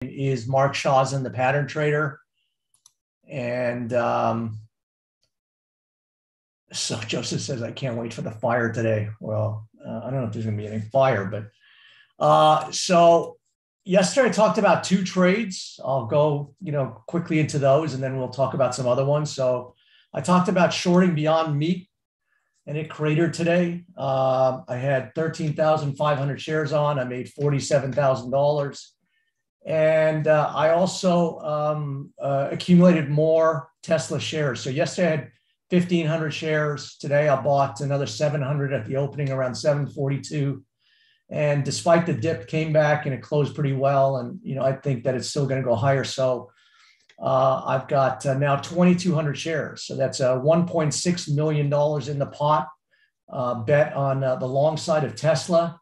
is Mark Shawson, the pattern trader. And so Joseph says, I can't wait for the fire today. Well, I don't know if there's going to be any fire, but so yesterday I talked about two trades. I'll go, quickly into those, and then we'll talk about some other ones. So I talked about shorting Beyond Meat, and it cratered today. I had 13,500 shares on. I made $47,000. And I also accumulated more Tesla shares. So yesterday I had 1,500 shares. Today I bought another 700 at the opening around 742. And despite the dip, came back and it closed pretty well. And, I think that it's still going to go higher. So I've got now 2,200 shares. So that's $1.6 million in the pot, bet on the long side of Tesla.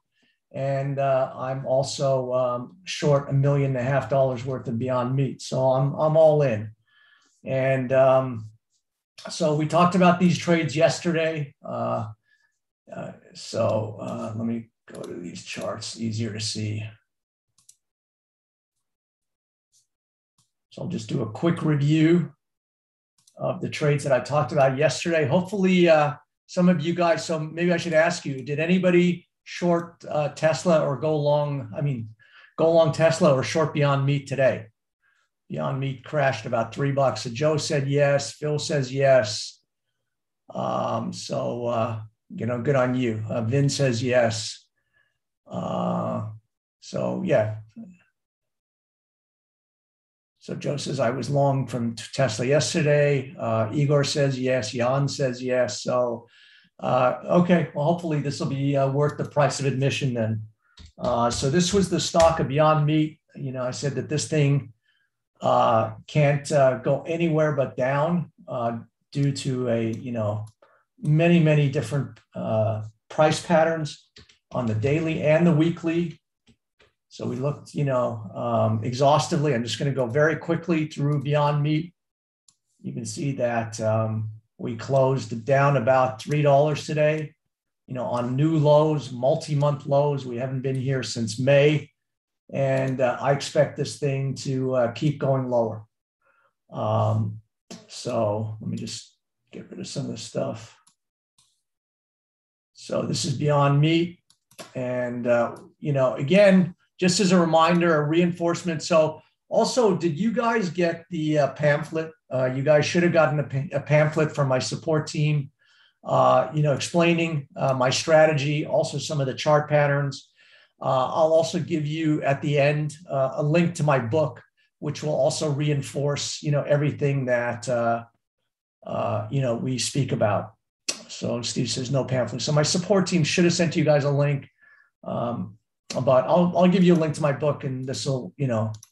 And I'm also short $1.5 million worth of Beyond Meat. So I'm all in. And so we talked about these trades yesterday. Let me go to these charts, easier to see. So I'll just do a quick review of the trades that I talked about yesterday. Hopefully some of you guys, so maybe I should ask you, did anybody short Tesla or go long Tesla or short Beyond Meat today? Beyond Meat crashed about $3. So Joe said yes. Phil says yes. Good on you. Vin says yes. Yeah. So Joe says, I was long from Tesla yesterday. Igor says yes. Jan says yes. So, okay. Well, hopefully this will be worth the price of admission then. So this was the stock of Beyond Meat. I said that this thing can't go anywhere but down due to many, many different price patterns on the daily and the weekly. So we looked, exhaustively. I'm just going to go very quickly through Beyond Meat. You can see that we closed down about $3 today, on new lows, multi-month lows. We haven't been here since May. And I expect this thing to keep going lower. So let me just get rid of some of this stuff. So this is Beyond Meat. And, again, just as a reminder, a reinforcement. So also, did you guys get the pamphlet? You guys should have gotten a pamphlet from my support team, explaining my strategy, also some of the chart patterns. I'll also give you at the end a link to my book, which will also reinforce, everything that, we speak about. So Steve says no pamphlet. So my support team should have sent you guys a link. But I'll give you a link to my book, and this will,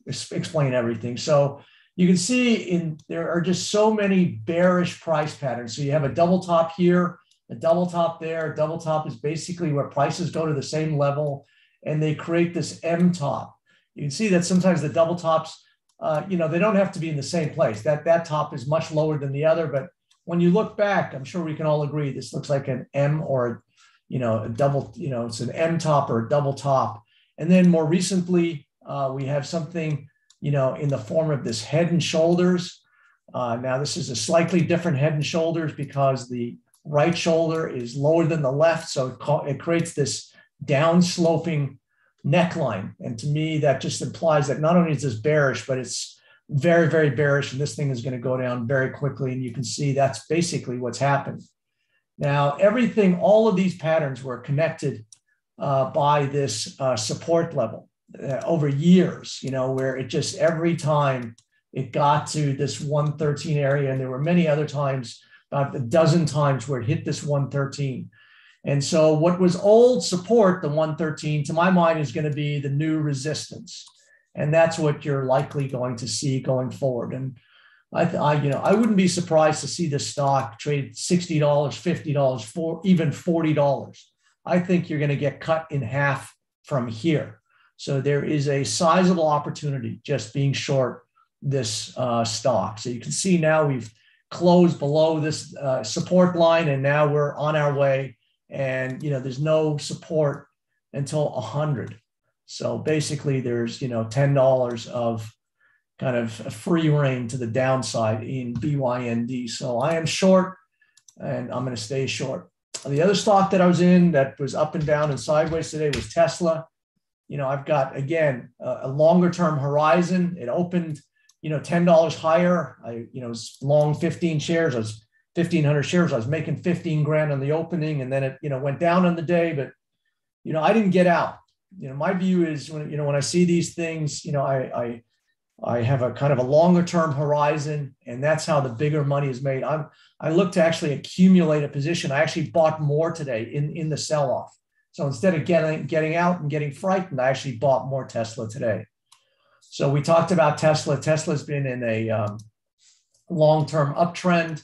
explain everything. So you can see there are just so many bearish price patterns. So you have a double top here, a double top there. A double top is basically where prices go to the same level, and they create this M top. You can see that sometimes the double tops, they don't have to be in the same place. That top is much lower than the other. But when you look back, I'm sure we can all agree this looks like an M or a double, it's an M top or a double top. And then more recently, we have something, in the form of this head and shoulders. Now this is a slightly different head and shoulders because the right shoulder is lower than the left. So it creates this down sloping neckline. And to me, that just implies that not only is this bearish, but it's very, very bearish. And this thing is going to go down very quickly. And you can see that's basically what's happened. Now, all of these patterns were connected by this support level over years, where it just every time it got to this 113 area, and there were many other times, about a dozen times where it hit this 113. And so what was old support, the 113, to my mind, is going to be the new resistance. And that's what you're likely going to see going forward. And I wouldn't be surprised to see this stock trade $60, $50, even $40. I think you're going to get cut in half from here. So there is a sizable opportunity just being short this stock. So you can see now we've closed below this support line, and now we're on our way. And there's no support until 100. So basically there's, $10 of kind of a free reign to the downside in BYND. So I am short and I'm going to stay short. The other stock that I was in that was up and down and sideways today was Tesla. I've got, again, a longer term horizon. It opened, $10 higher. I, was long 15 shares. I was 1,500 shares. I was making 15 grand on the opening, and then it, went down on the day, but, I didn't get out. My view is when I see these things, I have a kind of a longer term horizon, and that's how the bigger money is made. I look to actually accumulate a position. I actually bought more today in the sell-off. So instead of getting out and getting frightened, I actually bought more Tesla today. So we talked about Tesla. Tesla's been in a long-term uptrend.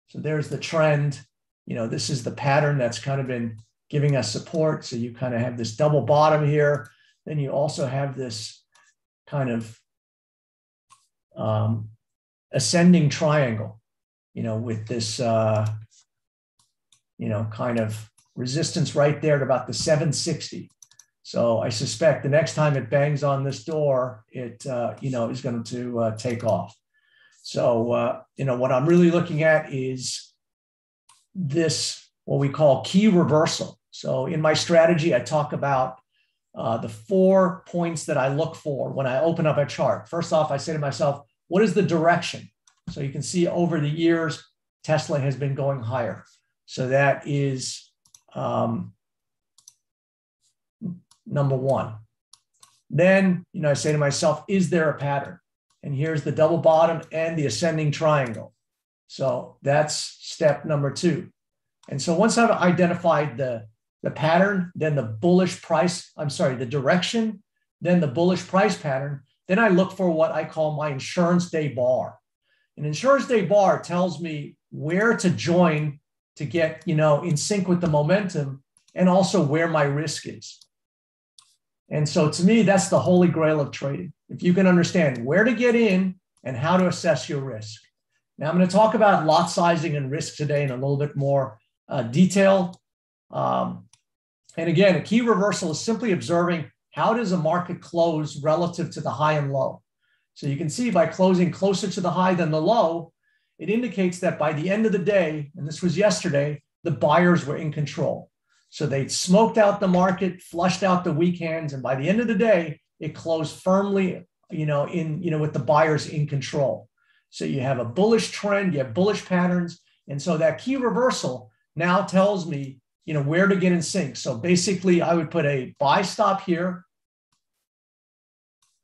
So there's the trend. This is the pattern that's kind of been giving us support. So you kind of have this double bottom here. Then you also have this kind of ascending triangle, with this, kind of resistance right there at about the 760. So I suspect the next time it bangs on this door, it, is going to take off. So, what I'm really looking at is this, what we call key reversal. So in my strategy, I talk about the 4 points that I look for when I open up a chart. First off, I say to myself, what is the direction? So you can see over the years, Tesla has been going higher. So that is number one. Then, I say to myself, is there a pattern? And here's the double bottom and the ascending triangle. So that's step number 2. And so once I've identified the pattern, then the direction, then the bullish price pattern, then I look for what I call my insurance day bar. An insurance day bar tells me where to join to get, in sync with the momentum, and also where my risk is. And so to me, that's the holy grail of trading. If you can understand where to get in and how to assess your risk. Now I'm going to talk about lot sizing and risk today in a little bit more detail. And again, a key reversal is simply observing how does a market close relative to the high and low. So you can see by closing closer to the high than the low, it indicates that by the end of the day, and this was yesterday, the buyers were in control. So they smoked out the market, flushed out the weak hands, and by the end of the day, it closed firmly, with the buyers in control. So you have a bullish trend, you have bullish patterns, and so that key reversal now tells me, where to get in sync. So basically, I would put a buy stop here,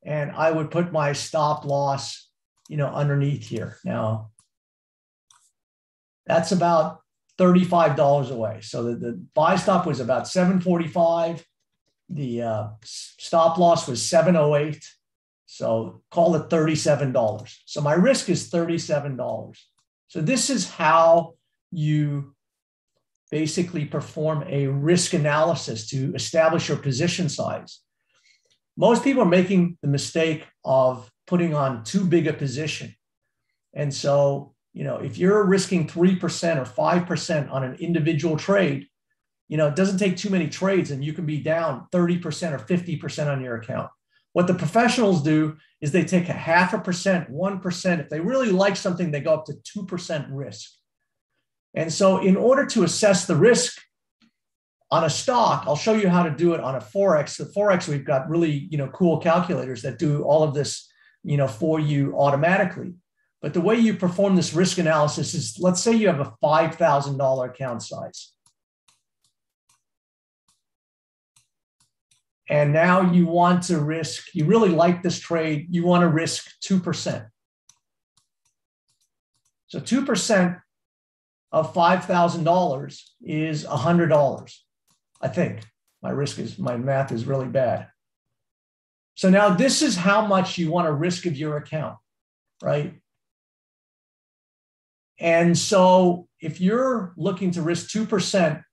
and I would put my stop loss, underneath here. Now, that's about $35 away. So the buy stop was about 745. The stop loss was 708. So call it $37. So my risk is $37. So this is how you basically perform a risk analysis to establish your position size. Most people are making the mistake of putting on too big a position. And so, if you're risking 3% or 5% on an individual trade, it doesn't take too many trades and you can be down 30% or 50% on your account. What the professionals do is they take 0.5%, 1%. If they really like something, they go up to 2% risk. And so in order to assess the risk on a stock, I'll show you how to do it on a Forex. The Forex, we've got really, cool calculators that do all of this, for you automatically. But the way you perform this risk analysis is, let's say you have a $5,000 account size. And now you want to risk, you really like this trade, you want to risk 2%. So 2% of $5,000 is $100, I think. My math is really bad. So now this is how much you want to risk of your account, right? And so if you're looking to risk 2%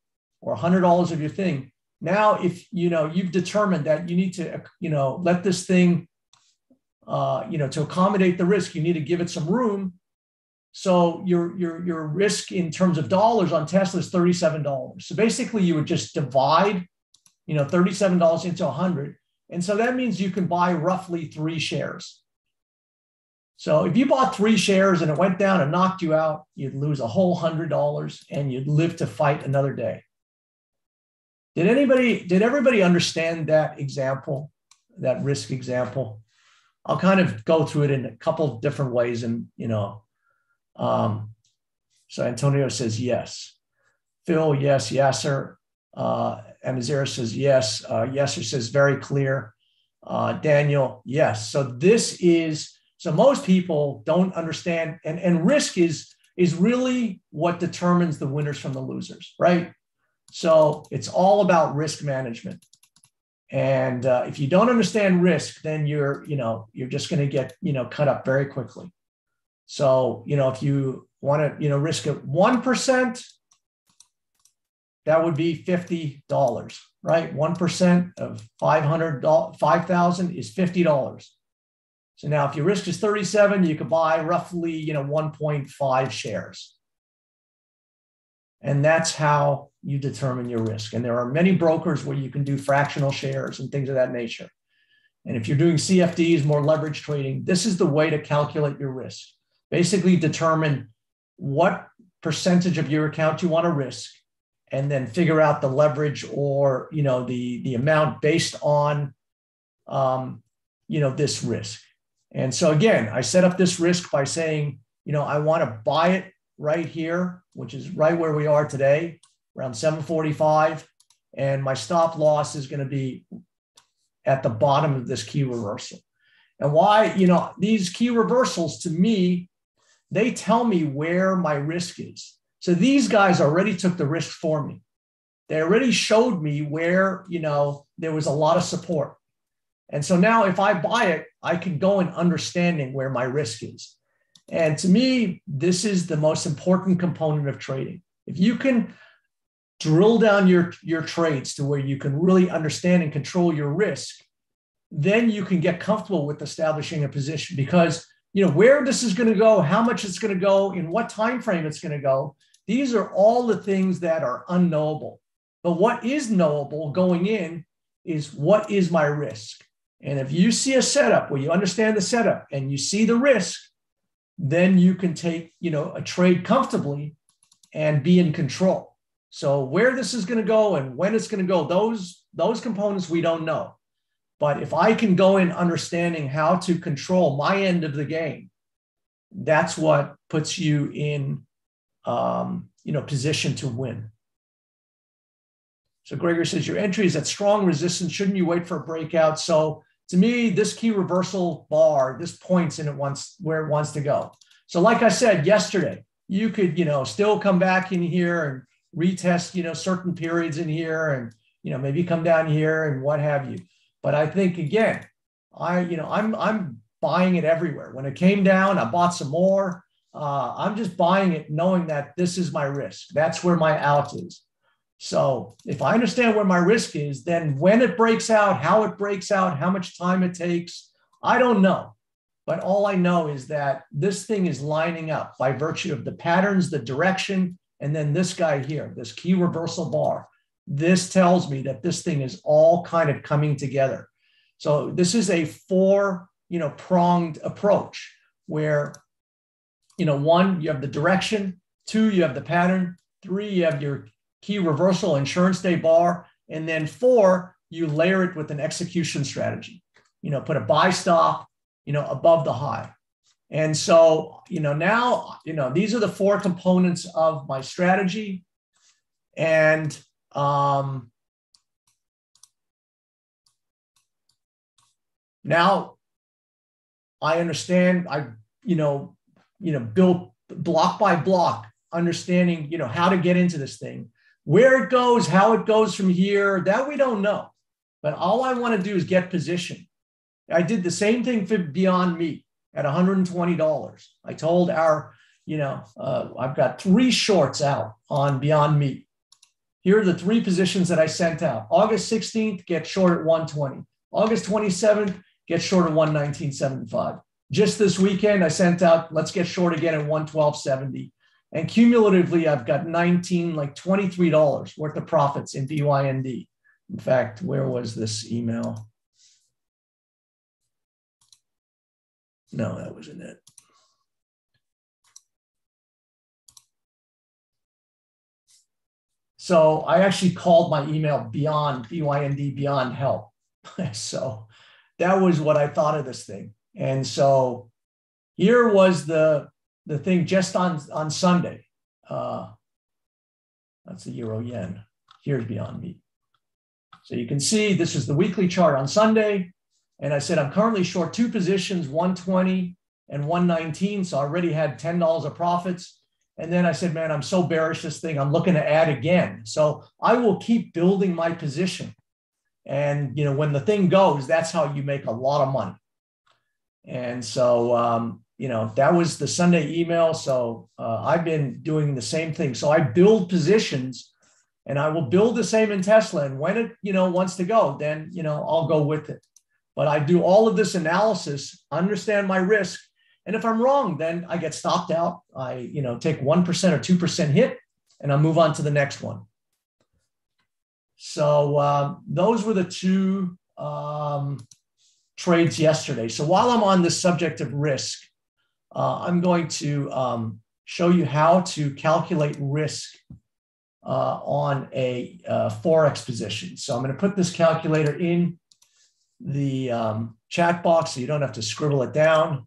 or $100 of your thing, now if you've determined that you need to let this thing to accommodate the risk, you need to give it some room. So your risk in terms of dollars on Tesla is $37. So basically you would just divide $37 into 100, And so that means you can buy roughly 3 shares. So if you bought 3 shares and it went down and knocked you out, you'd lose a whole $100 and you'd live to fight another day. Did everybody understand that example, that risk example? I'll kind of go through it in a couple of different ways. And, so Antonio says, yes. Phil, yes. Yasser. Amazira says, yes. Yasser says, very clear. Daniel, yes. So most people don't understand. And risk is really what determines the winners from the losers, right? So it's all about risk management. And if you don't understand risk, then you're just going to get, cut up very quickly. So, if you want to, risk at 1%, that would be $50, right? 1% of $5,000 is $50. So now if your risk is 37, you could buy roughly, 1.5 shares. And that's how you determine your risk. And there are many brokers where you can do fractional shares and things of that nature. And if you're doing CFDs, more leverage trading, this is the way to calculate your risk. Basically determine what percentage of your account you want to risk, and then figure out the leverage or, the amount based on, this risk. And so again, I set up this risk by saying, I want to buy it right here, which is right where we are today, around 745. And my stop loss is going to be at the bottom of this key reversal. And why, these key reversals to me, they tell me where my risk is. So these guys already took the risk for me. They already showed me where, there was a lot of support. And so now if I buy it, I can go in understanding where my risk is. And to me, this is the most important component of trading. If you can drill down your trades to where you can really understand and control your risk, then you can get comfortable with establishing a position, because where this is going to go, how much it's going to go, in what time frame it's going to go. These are all the things that are unknowable. But what is knowable going in is, what is my risk? And if you see a setup where you understand the setup and you see the risk, then you can take, a trade comfortably and be in control. So where this is going to go and when it's going to go, those components we don't know. But if I can go in understanding how to control my end of the game, that's what puts you in, position to win. So Gregor says, your entry is at strong resistance. Shouldn't you wait for a breakout? So to me, this key reversal bar, this points in where it wants to go. So like I said yesterday, you could, still come back in here and retest, certain periods in here, and, maybe come down here and what have you. But I think, again, I'm buying it everywhere. When it came down, I bought some more. I'm just buying it knowing that this is my risk. That's where my out is. So if I understand where my risk is, then when it breaks out, how it breaks out, how much time it takes, I don't know. But all I know is that this thing is lining up by virtue of the patterns, the direction, and then this guy here, this key reversal bar. This tells me that this thing is all kind of coming together. So this is a pronged approach where, one, you have the direction, two, you have the pattern, three, you have your key reversal insurance day bar, and then four, you layer it with an execution strategy. Put a buy stop, above the high. And so, now, these are the 4 components of my strategy. And now I understand, I built block by block, understanding, how to get into this thing, where it goes, how it goes from here, that we don't know. But all I want to do is get position. I did the same thing for Beyond Meat at $120. I told our, I've got 3 shorts out on Beyond Meat. Here are the 3 positions that I sent out. August 16th, get short at 120. August 27th, get short at 119.75. Just this weekend, I sent out, let's get short again at 112.70. And cumulatively, I've got $23 worth of profits in BYND. In fact, where was this email? No, that wasn't it. So I actually called my email beyond, BYND, beyond help. So that was what I thought of this thing. And so here was the thing just on Sunday. That's the euro yen. Here's Beyond Meat. So you can see this is the weekly chart on Sunday. And I said, I'm currently short two positions, 120 and 119. So I already had $10 of profits. And then I said, man, I'm so bearish this thing, I'm looking to add again. So I will keep building my position. And, you know, when the thing goes, that's how you make a lot of money. And so, you know, that was the Sunday email. So I've been doing the same thing. So I build positions, and I will build the same in Tesla. And when it, you know, wants to go, then, you know, I'll go with it. But I do all of this analysis, understand my risk. And if I'm wrong, then I get stopped out. I, you know, take 1% or 2% hit, and I move on to the next one. So those were the two trades yesterday. So while I'm on the subject of risk, I'm going to show you how to calculate risk on a Forex position. So I'm going to put this calculator in the chat box so you don't have to scribble it down.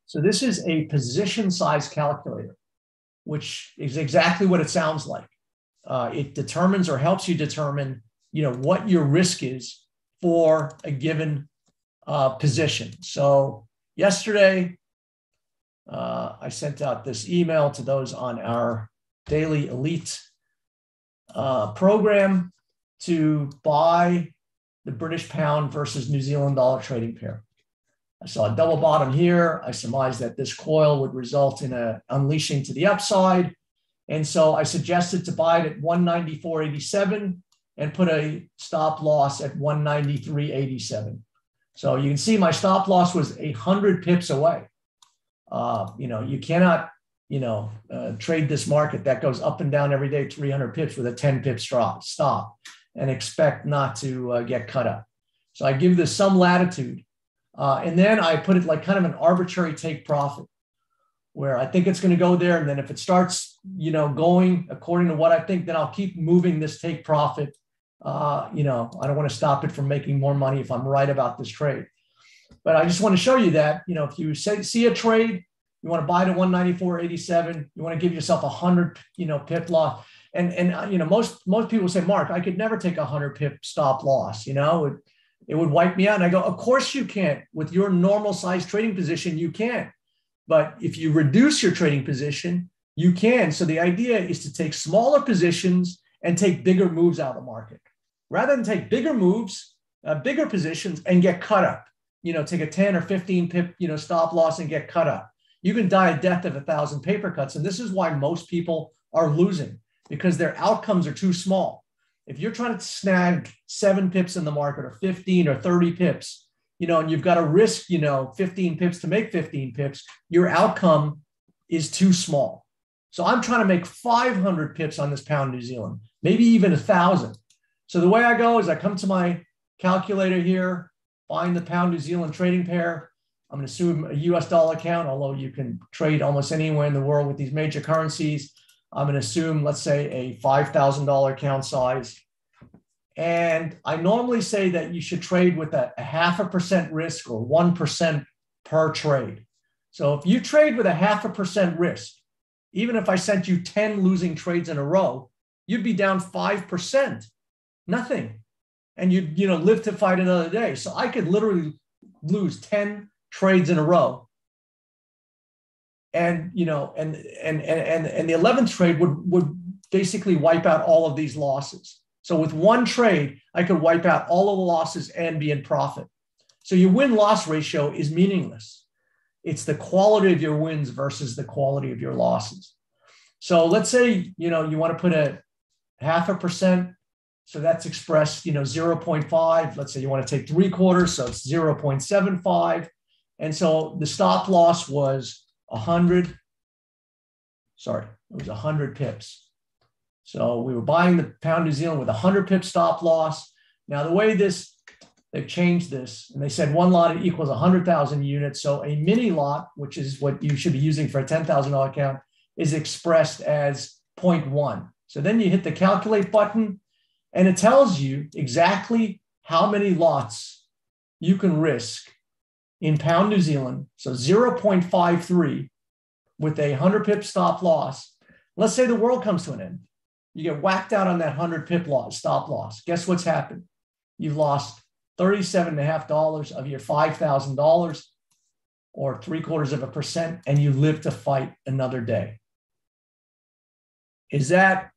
So this is a position size calculator, which is exactly what it sounds like. It determines or helps you determine, you know, what your risk is for a given position. So yesterday, I sent out this email to those on our daily elite program to buy the British pound versus New Zealand dollar trading pair. I saw a double bottom here. I surmised that this coil would result in a unleashing to the upside. And so I suggested to buy it at 194.87 and put a stop loss at 193.87. So you can see my stop loss was 100 pips away. You know, you cannot, you know, trade this market that goes up and down every day, 300 pips with a 10 pip stop and expect not to get cut up. So I give this some latitude. And then I put it like kind of an arbitrary take profit where I think it's going to go there. And then if it starts, you know, going according to what I think, then I'll keep moving this take profit. You know, I don't want to stop it from making more money if I'm right about this trade. But I just want to show you that, you know, if you see a trade, you want to buy to 194.87, you want to give yourself 100, you know, pip loss. And you know, most people say, Mark, I could never take 100 pip stop loss, you know, it would wipe me out. And I go, of course you can't. With your normal size trading position, you can. But if you reduce your trading position, you can. So the idea is to take smaller positions and take bigger moves out of the market. Rather than take bigger moves, bigger positions and get cut up, you know, take a 10 or 15 pip, you know, stop loss and get cut up. You can die a death of 1,000 paper cuts. And this is why most people are losing, because their outcomes are too small. If you're trying to snag 7 pips in the market or 15 or 30 pips, you know, and you've got to risk, you know, 15 pips to make 15 pips, your outcome is too small. So I'm trying to make 500 pips on this pound New Zealand, maybe even 1,000. So the way I go is I come to my calculator here, find the pound New Zealand trading pair. I'm going to assume a US dollar account, although you can trade almost anywhere in the world with these major currencies. I'm going to assume, let's say, a $5,000 account size. And I normally say that you should trade with a 0.5% risk or 1% per trade. So if you trade with a 0.5% risk, even if I sent you 10 losing trades in a row, you'd be down 5%, nothing. And you'd, you know, live to fight another day. So I could literally lose 10 trades in a row. And, you know, and the 11th trade would basically wipe out all of these losses. So with one trade, I could wipe out all of the losses and be in profit. So your win-loss ratio is meaningless. It's the quality of your wins versus the quality of your losses. So let's say, you know, you want to put a 0.5%. So that's expressed, you know, 0.5. Let's say you want to take 3/4. So it's 0.75. And so the stop loss was 100. Sorry, it was 100 pips. So we were buying the pound New Zealand with 100 pip stop loss. Now, the way this They've changed this, and they said one lot equals 100,000 units. So a mini lot, which is what you should be using for a $10,000 account, is expressed as 0.1. So then you hit the calculate button, and it tells you exactly how many lots you can risk in pound New Zealand. So 0.53 with a 100 pip stop loss. Let's say the world comes to an end. You get whacked out on that 100 pip loss, stop loss. Guess what's happened? You've lost $37.50 of your $5,000, or 0.75%, and you live to fight another day. Is that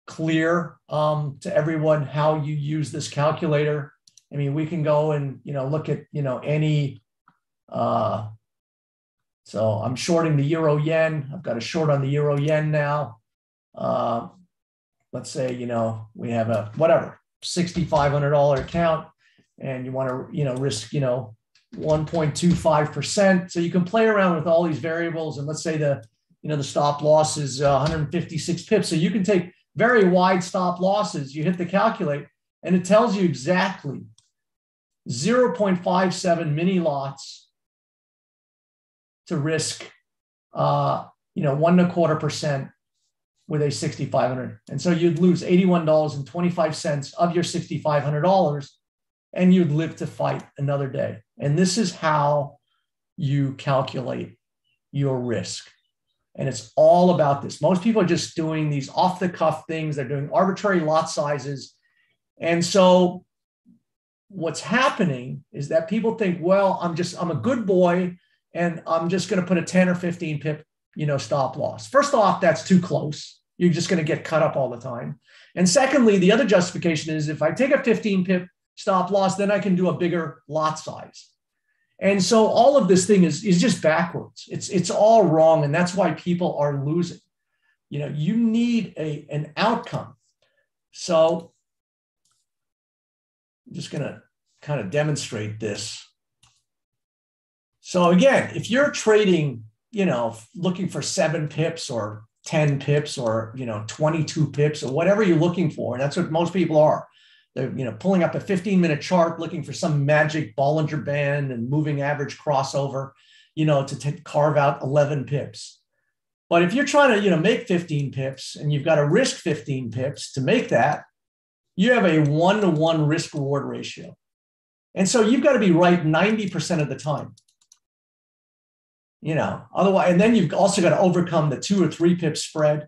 clear to everyone how you use this calculator? I mean, we can go and, look at, any, so I'm shorting the euro yen. I've got a short on the euro yen now. Let's say, we have a, whatever, $6,500 account, and you want to, risk, 1.25%. So you can play around with all these variables. And let's say the stop loss is 156 pips. So you can take very wide stop losses. You hit the calculate, and it tells you exactly 0.57 mini lots to risk, 1.25% with a 6,500. And so you'd lose $81.25 of your $6,500, and you'd live to fight another day. And this is how you calculate your risk. And it's all about this. Most people are just doing these off the cuff things. They're doing arbitrary lot sizes. And so what's happening is that people think, well, I'm a good boy, and I'm just going to put a 10 or 15 pip, stop loss. First off, that's too close. You're just going to get cut up all the time. And secondly, the other justification is if I take a 15 pip stop loss, then I can do a bigger lot size. And so all of this thing is just backwards. It's all wrong. And that's why people are losing. You need an outcome. So I'm just going to kind of demonstrate this. So again, if you're trading, looking for 7 pips or 10 pips or, 22 pips or whatever you're looking for, and that's what most people are. They're, pulling up a 15-minute chart, looking for some magic Bollinger Band and moving average crossover, to carve out 11 pips. But if you're trying to, make 15 pips and you've got to risk 15 pips to make that, you have a 1-to-1 risk reward ratio. And so you've got to be right 90% of the time. Otherwise, and then you've also got to overcome the 2 or 3 pip spread.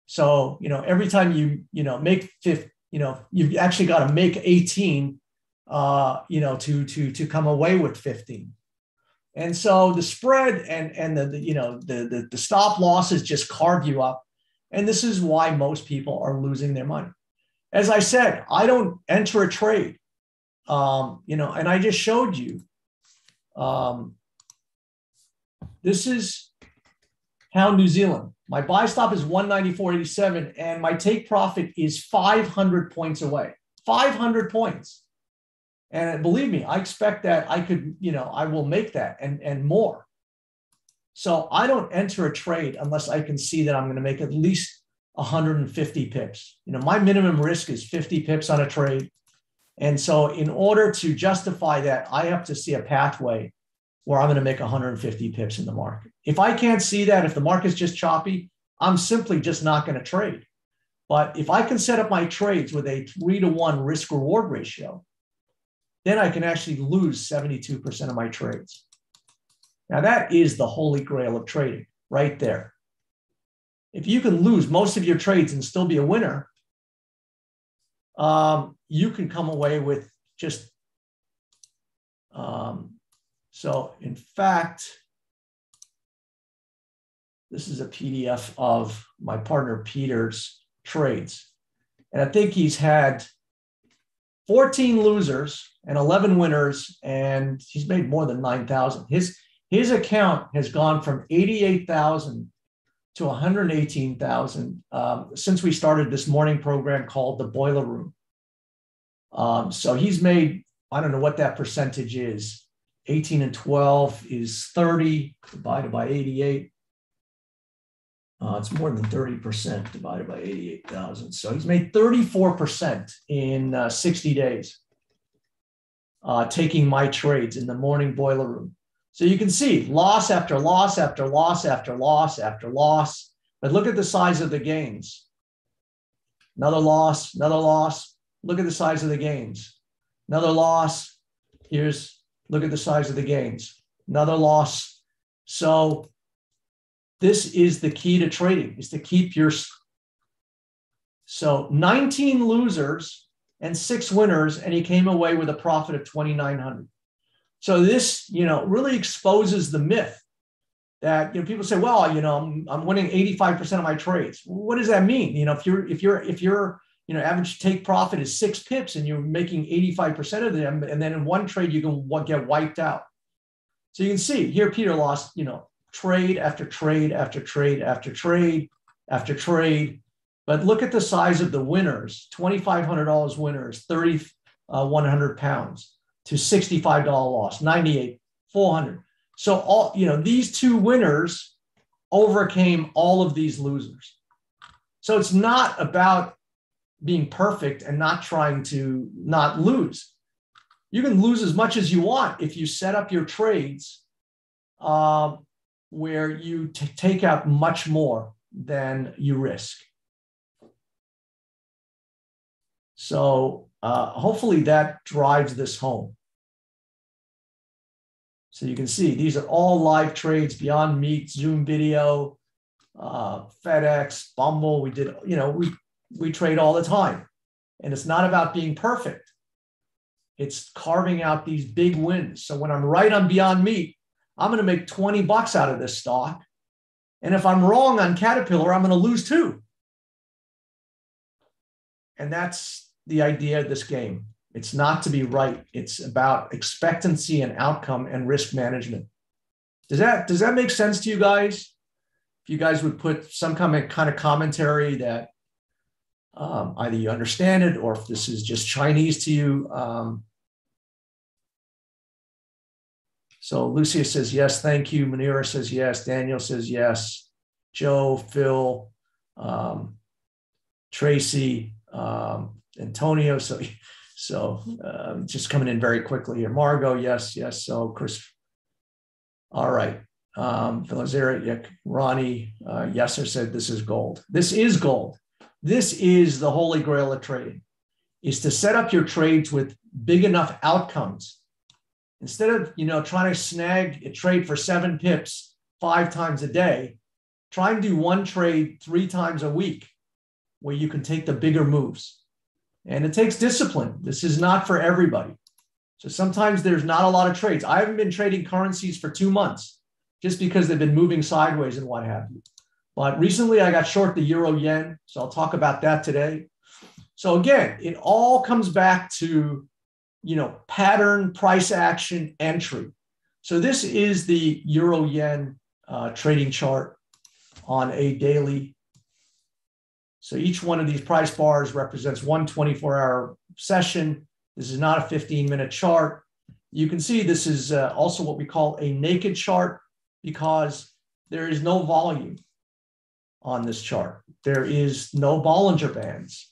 So, every time you, make 50, you've actually got to make 18, to come away with 15. And so the spread and the stop losses just carve you up. And this is why most people are losing their money. As I said, I don't enter a trade, and I just showed you, this is how New Zealand, my buy stop is 194.87, and my take profit is 500 points away, 500 points. And believe me, I expect that I could, I will make that and more. So I don't enter a trade unless I can see that I'm going to make at least 150 pips. My minimum risk is 50 pips on a trade. And so in order to justify that, I have to see a pathway where I'm going to make 150 pips in the market. If I can't see that, if the market's just choppy, I'm simply just not going to trade. But if I can set up my trades with a 3-to-1 risk reward ratio, then I can actually lose 72% of my trades. Now that is the holy grail of trading right there. If you can lose most of your trades and still be a winner, you can come away with just, so in fact, this is a PDF of my partner Peter's trades. And I think he's had 14 losers and 11 winners, and he's made more than 9,000. His account has gone from 88,000 to 118,000 since we started this morning program called the Boiler Room. So he's made, I don't know what that percentage is. 18 and 12 is 30 divided by 88. It's more than 30% divided by 88,000. So he's made 34% in 60 days, taking my trades in the morning boiler room. So you can see loss after loss after loss after loss after loss. But look at the size of the gains. Another loss, another loss. Look at the size of the gains. Another loss. Look at the size of the gains. Another loss. So this is the key to trading, is to keep your. So 19 losers and 6 winners, and he came away with a profit of 2,900. So this, really exposes the myth that, people say, well, I'm winning 85% of my trades. What does that mean? If your average take profit is 6 pips and you're making 85% of them, and then in one trade you can get wiped out. So you can see here, Peter lost, trade after trade after trade after trade after trade. But look at the size of the winners: $2,500 winners, 3,100 pounds to $65 loss, 98, 400. So all, these 2 winners overcame all of these losers. So it's not about being perfect and not trying to not lose. You can lose as much as you want if you set up your trades where you take out much more than you risk. So hopefully that drives this home. So you can see these are all live trades: Beyond Meat, Zoom Video, FedEx, Bumble. We did, we trade all the time. And it's not about being perfect. It's carving out these big wins. So when I'm right on Beyond Meat, I'm going to make $20 out of this stock. And if I'm wrong on Caterpillar, I'm going to lose too. And that's the idea of this game. It's not to be right. It's about expectancy and outcome and risk management. Does that make sense to you guys? If you guys would put some kind of commentary that either you understand it or if this is just Chinese to you. So Lucia says yes, thank you. Manira says yes. Daniel says yes. Joe, Phil, Tracy, Antonio. So just coming in very quickly here. Margot, yes. So Chris, all right. Philazeric, Ronnie, Yesser said this is gold. This is gold. This is the holy grail of trading, is to set up your trades with big enough outcomes. Instead of, trying to snag a trade for 7 pips 5 times a day, try and do one trade 3 times a week where you can take the bigger moves. And it takes discipline. This is not for everybody. So sometimes there's not a lot of trades. I haven't been trading currencies for 2 months just because they've been moving sideways and what have you. But recently I got short the euro yen. So I'll talk about that today. So again, it all comes back to, pattern, price action, entry. So this is the euro yen trading chart on a daily. So each one of these price bars represents one 24-hour session. This is not a 15-minute chart. You can see this is also what we call a naked chart because there is no volume on this chart. There is no Bollinger Bands.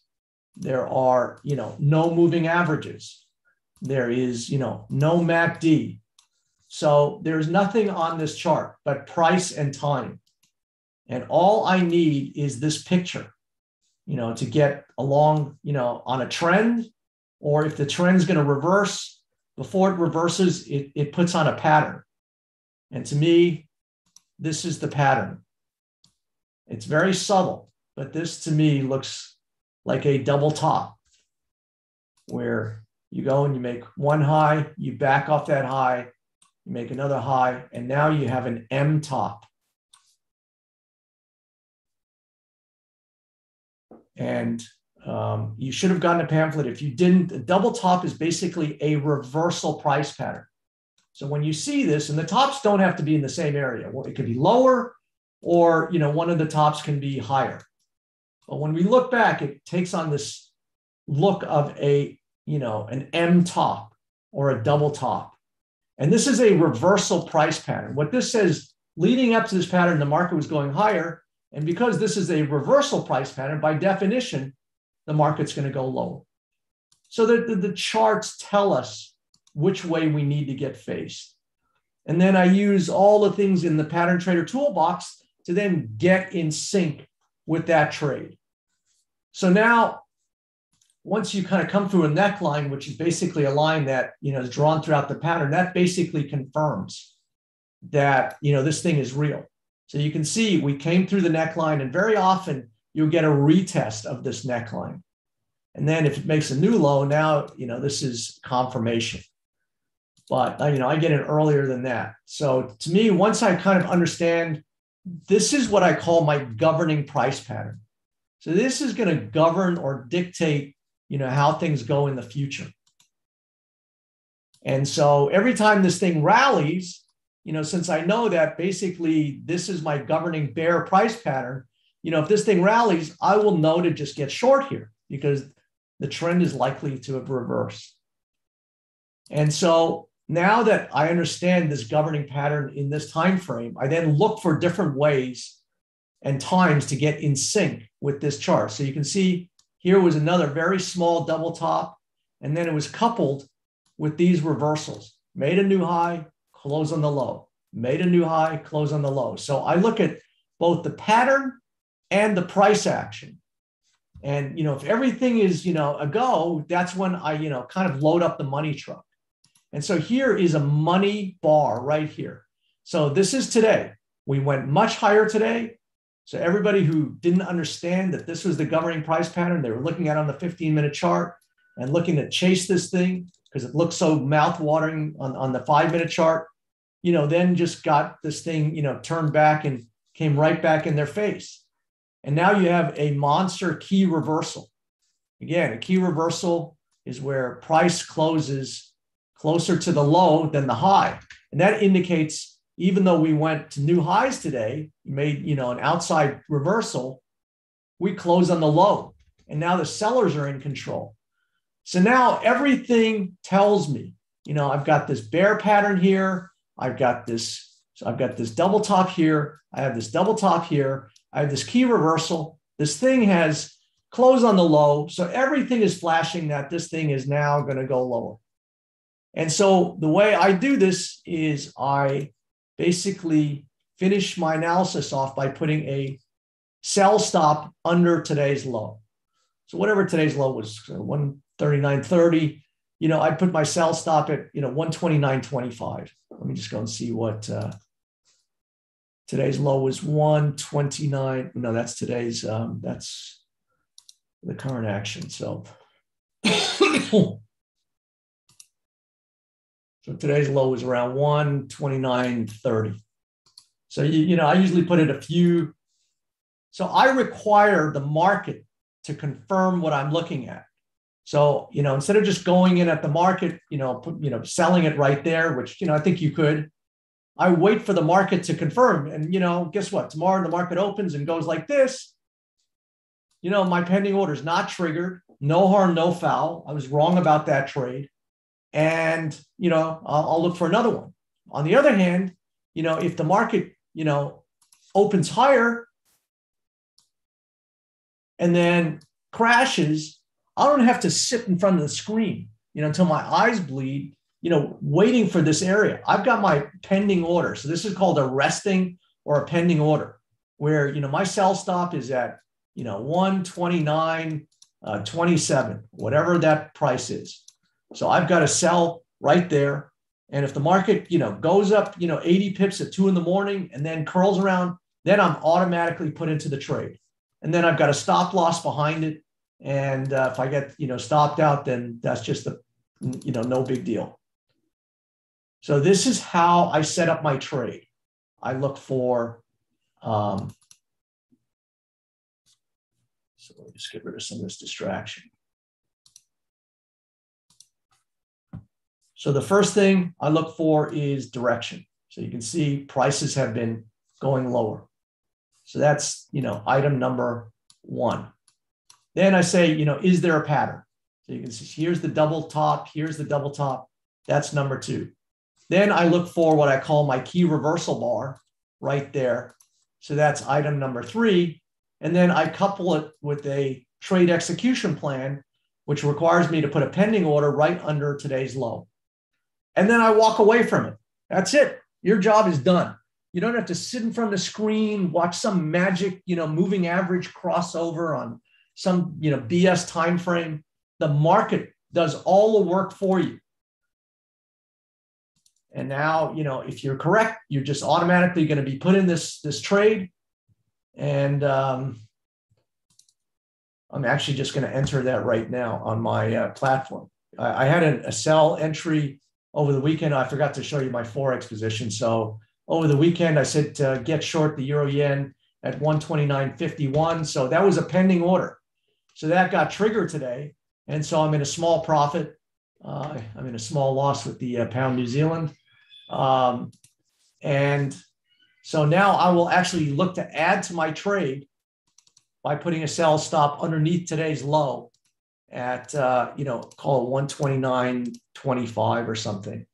There are, no moving averages. There is, no MACD. So there's nothing on this chart but price and time. And all I need is this picture, to get along, on a trend, or if the trend's going to reverse, before it reverses, it puts on a pattern. And to me, this is the pattern. It's very subtle, but this to me looks like a double top where you go and you make one high, you back off that high, you make another high, and now you have an M top. And you should have gotten a pamphlet. If you didn't, a double top is basically a reversal price pattern. So when you see this, and the tops don't have to be in the same area. Well, it could be lower, or one of the tops can be higher. But when we look back, it takes on this look of an M top or a double top. And this is a reversal price pattern. What this says, leading up to this pattern, the market was going higher, And because this is a reversal price pattern, by definition, the market's going to go lower. So the charts tell us which way we need to get faced. And then I use all the things in the pattern trader toolbox to then get in sync with that trade. So now, once you kind of come through a neckline, which is basically a line that, is drawn throughout the pattern, that basically confirms that, this thing is real. So you can see we came through the neckline, and very often you'll get a retest of this neckline. And then if it makes a new low, now, this is confirmation. But, I get in earlier than that. So to me, once I kind of understand, this is what I call my governing price pattern. So this is going to govern or dictate, how things go in the future. And so every time this thing rallies, since I know that basically this is my governing bear price pattern, if this thing rallies, I will know to just get short here because the trend is likely to have reversed. And so now that I understand this governing pattern in this time frame, I then look for different ways and times to get in sync with this chart. So you can see here was another very small double top, and then it was coupled with these reversals. Made a new high, close on the low. Made a new high, close on the low. So I look at both the pattern and the price action. And, if everything is, a go, that's when I, kind of load up the money truck. And so here is a money bar right here. So this is today. We went much higher today. So everybody who didn't understand that this was the governing price pattern, they were looking at it on the 15-minute chart and looking to chase this thing because it looked so mouth-watering on the 5-minute chart, then just got this thing, turned back and came right back in their face. And now you have a monster key reversal. Again, a key reversal is where price closes closer to the low than the high. And that indicates, even though we went to new highs today, made, an outside reversal, we close on the low. And now the sellers are in control. So now everything tells me, I've got this bear pattern here. I've got this double top here. I have this double top here. I have this key reversal. This thing has closed on the low. So everything is flashing that this thing is now going to go lower. And so the way I do this is I basically finish my analysis off by putting a sell stop under today's low. So whatever today's low was, 139.30, I put my sell stop at, 129.25. Let me just go and see what today's low was. 129. No, that's today's, that's the current action. So, so today's low was around 129.30. So, I usually put it a few. So I require the market to confirm what I'm looking at. So, instead of just going in at the market, selling it right there, which, I think you could, I wait for the market to confirm. And, guess what? Tomorrow the market opens and goes like this. My pending order is not triggered. No harm, no foul. I was wrong about that trade. And, I'll look for another one. On the other hand, if the market, opens higher and then crashes, I don't have to sit in front of the screen, until my eyes bleed, waiting for this area. I've got my pending order. So this is called a resting or a pending order where, my sell stop is at, 129.27, whatever that price is. So I've got to sell right there. And if the market, goes up, 80 pips at 2 a.m. and then curls around, then I'm automatically put into the trade. And then I've got a stop loss behind it. And if I get, stopped out, then that's just no big deal. So this is how I set up my trade. I look for, so let me just get rid of some of this distraction. So the first thing I look for is direction. So you can see prices have been going lower. So that's, item number 1. Then I say, is there a pattern? So you can see here's the double top, here's the double top. That's number 2. Then I look for what I call my key reversal bar right there. So that's item number 3. And then I couple it with a trade execution plan, which requires me to put a pending order right under today's low. And then I walk away from it. That's it. Your job is done. You don't have to sit in front of the screen, watch some magic, moving average crossover on some, BS time frame. The market does all the work for you. And now, if you're correct, you're just automatically going to be put in this trade. And I'm actually just going to enter that right now on my platform. I had a sell entry over the weekend. I forgot to show you my Forex position. So over the weekend, I said get short the euro yen at 129.51. So that was a pending order. So that got triggered today. And so I'm in a small profit. I'm in a small loss with the pound New Zealand. And so now I will actually look to add to my trade by putting a sell stop underneath today's low at, call it 129.25 or something.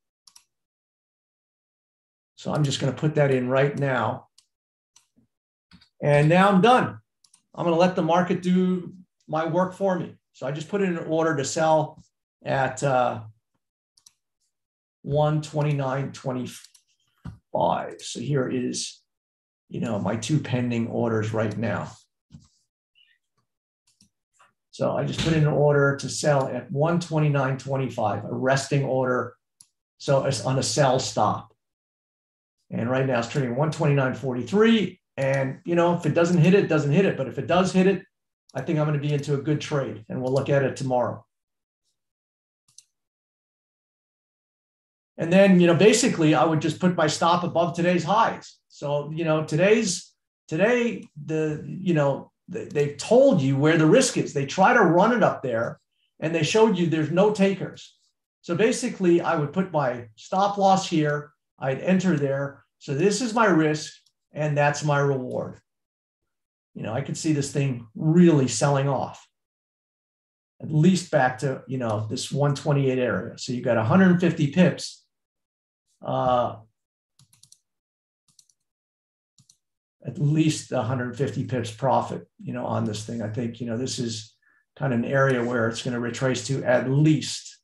So I'm just going to put that in right now. And now I'm done. I'm going to let the market do my work for me. So I just put in an order to sell at 129.25. So here is, my 2 pending orders right now. So I just put in an order to sell at 129.25, a resting order. So it's on a sell stop. And right now it's trading 129.43. And, if it doesn't hit it, it doesn't hit it. But if it does hit it, I think I'm going to be into a good trade. And we'll look at it tomorrow. And then, basically I would just put my stop above today's highs. So, they've told you where the risk is. They try to run it up there and they showed you there's no takers. So basically I would put my stop loss here. I'd enter there. So this is my risk and that's my reward. I could see this thing really selling off, at least back to, this 128 area. So you got 150 pips. At least 150 pips profit, on this thing. I think, this is kind of an area where it's going to retrace to at least,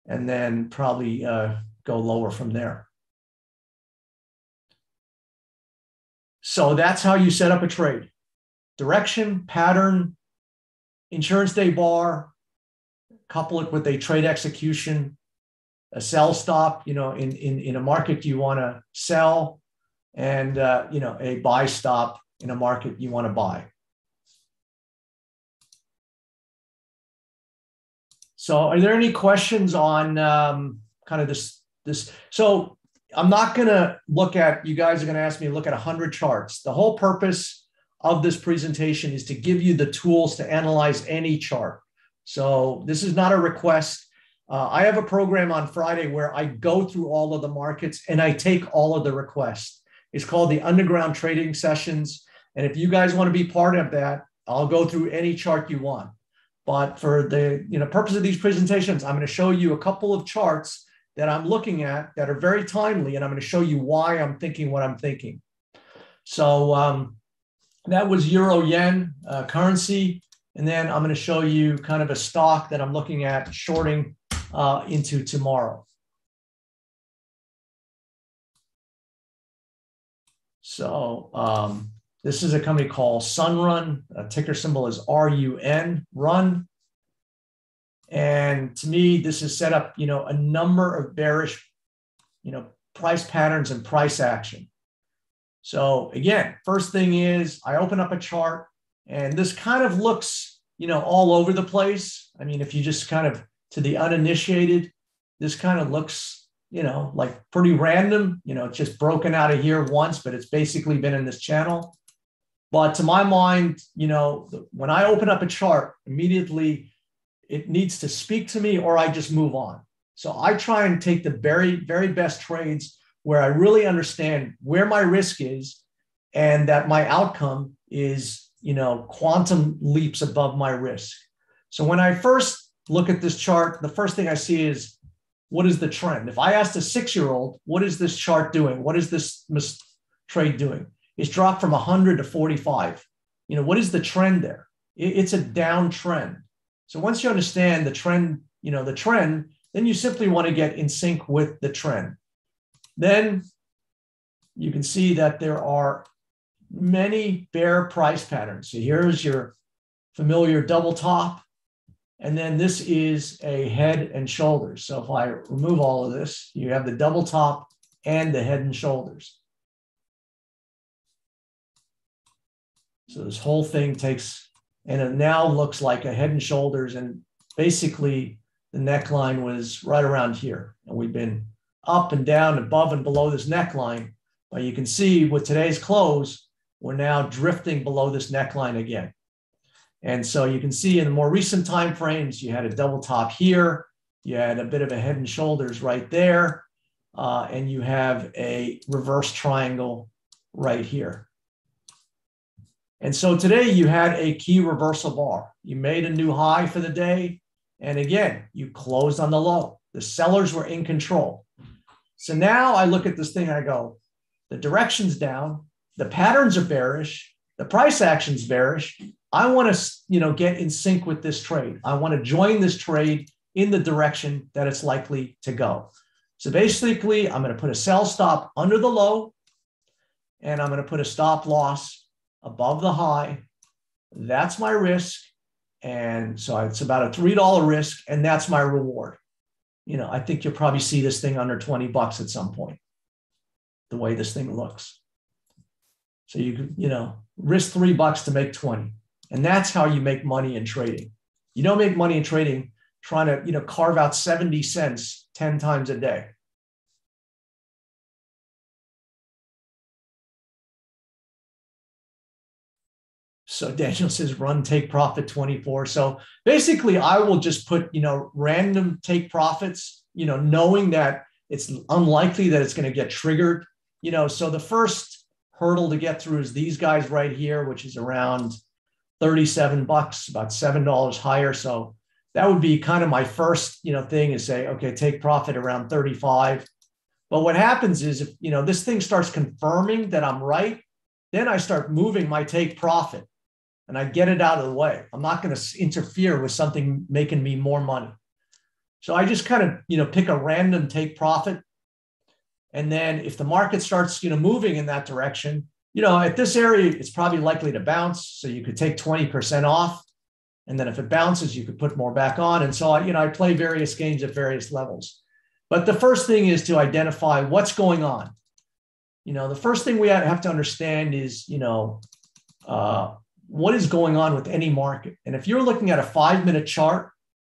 and then probably go lower from there. So that's how you set up a trade. Direction, pattern, insurance day bar, couple it with a trade execution, a sell stop, in a market you want to sell, and a buy stop in a market you want to buy. So are there any questions on kind of this? So I'm not going to look at, you guys are going to ask me to look at 100 charts. The whole purpose of this presentation is to give you the tools to analyze any chart. So this is not a request. I have a program on Friday where I go through all of the markets and I take all of the requests. It's called the Underground Trading Sessions. And if you guys want to be part of that, I'll go through any chart you want. But for the purpose of these presentations, I'm going to show you a couple of charts that I'm looking at that are very timely, and I'm going to show you why I'm thinking what I'm thinking. So that was Euro Yen currency. And then I'm going to show you kind of a stock that I'm looking at shorting into tomorrow. So this is a company called Sunrun. Ticker symbol is RUN, run. And to me, this is set up, a number of bearish, price patterns and price action. So again, first thing is I open up a chart and this kind of looks, all over the place. I mean, if you just kind of, to the uninitiated, this kind of looks, like pretty random, it's just broken out of here once, but it's basically been in this channel. But to my mind, when I open up a chart, immediately it needs to speak to me or I just move on. So I try and take the very, very best trades where I really understand where my risk is and that my outcome is, quantum leaps above my risk. So when I first look at this chart, the first thing I see is, what is the trend? If I asked a 6-year-old, what is this chart doing? What is this trade doing? It's dropped from 100 to 45. What is the trend there? It's a downtrend. So once you understand the trend, then you simply want to get in sync with the trend. Then you can see that there are many bear price patterns. So here's your familiar double top. And then this is a head and shoulders. So if I remove all of this, you have the double top and the head and shoulders. So this whole thing takes, and it now looks like a head and shoulders. And basically the neckline was right around here. And we've been up and down, above and below this neckline. But you can see with today's close, we're now drifting below this neckline again. And so you can see in the more recent time frames, you had a double top here, you had a bit of a head and shoulders right there, and you have a reverse triangle right here. And so today you had a key reversal bar. You made a new high for the day. And again, you closed on the low. The sellers were in control. So now I look at this thing, I go, the direction's down, the patterns are bearish, the price action's bearish. I want to, get in sync with this trade. I want to join this trade in the direction that it's likely to go. So basically, I'm going to put a sell stop under the low, and I'm going to put a stop loss above the high. That's my risk. And so it's about a $3 risk, and that's my reward. I think you'll probably see this thing under 20 bucks at some point, the way this thing looks. So you could, risk $3 to make 20. And that's how you make money in trading. You don't make money in trading trying to, carve out 70 cents 10 times a day. So Daniel says, run, take profit 24. So basically I will just put, random take profits, knowing that it's unlikely that it's going to get triggered. So the first hurdle to get through is these guys right here, which is around 37 bucks, about $7 higher. So that would be kind of my first, thing is say, okay, take profit around 35. But what happens is if, this thing starts confirming that I'm right, then I start moving my take profit and I get it out of the way. I'm not going to interfere with something making me more money. So I just kind of, pick a random take profit. And then if the market starts, moving in that direction, at this area, it's probably likely to bounce. So you could take 20% off. And then if it bounces, you could put more back on. And so, I play various games at various levels. But the first thing is to identify what's going on. The first thing we have to understand is, what is going on with any market. And if you're looking at a 5-minute chart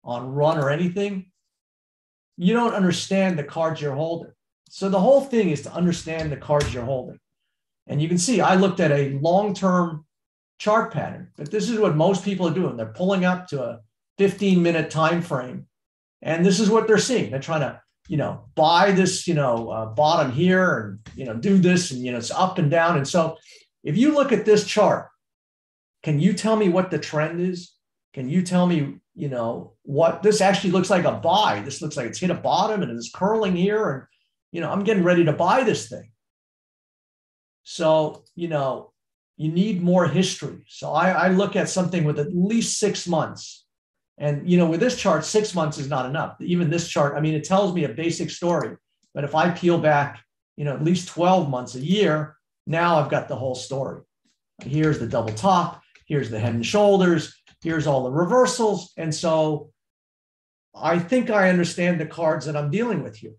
on run or anything, you don't understand the cards you're holding. So the whole thing is to understand the cards you're holding. And you can see I looked at a long-term chart pattern, but this is what most people are doing. They're pulling up to a 15-minute time frame, and this is what they're seeing. They're trying to, buy this, bottom here and, do this, and, it's up and down. And so if you look at this chart, can you tell me what the trend is? Can you tell me, what this actually looks like a buy? This looks like it's hit a bottom and it's curling here, and, I'm getting ready to buy this thing. So, you need more history. So I look at something with at least 6 months. And, with this chart, 6 months is not enough. Even this chart, it tells me a basic story. But if I peel back, at least 12 months, a year, now I've got the whole story. Here's the double top. Here's the head and shoulders. Here's all the reversals. And so I think I understand the cards that I'm dealing with here.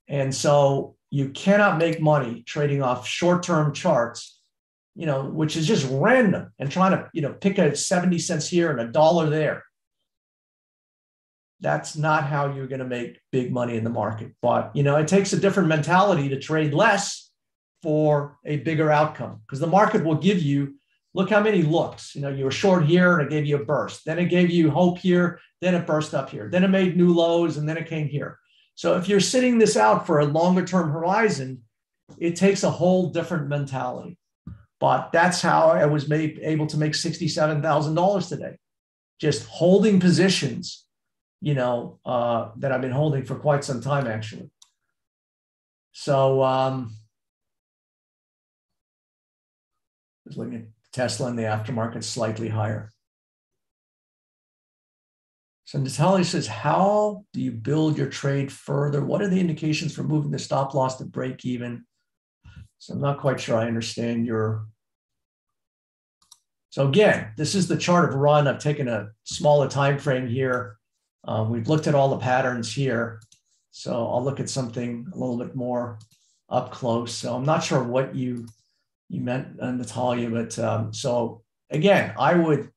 And so you cannot make money trading off short-term charts, which is just random and trying to, pick a 70 cents here and $1 there. That's not how you're going to make big money in the market. But, it takes a different mentality to trade less for a bigger outcome, because the market will give you, look how many looks, you were short here and it gave you a burst. Then it gave you hope here. Then it burst up here. Then it made new lows and then it came here. So if you're sitting this out for a longer term horizon, it takes a whole different mentality. But that's how I was able to make $67,000 today, just holding positions, that I've been holding for quite some time, actually. So was looking at Tesla in the aftermarket slightly higher. So Natalia says, how do you build your trade further? What are the indications for moving the stop loss to break even? So I'm not quite sure I understand your. So again, this is the chart of run. I've taken a smaller time frame here. We've looked at all the patterns here. So I'll look at something a little bit more up close. So I'm not sure what you meant, Natalia, but so again, I would,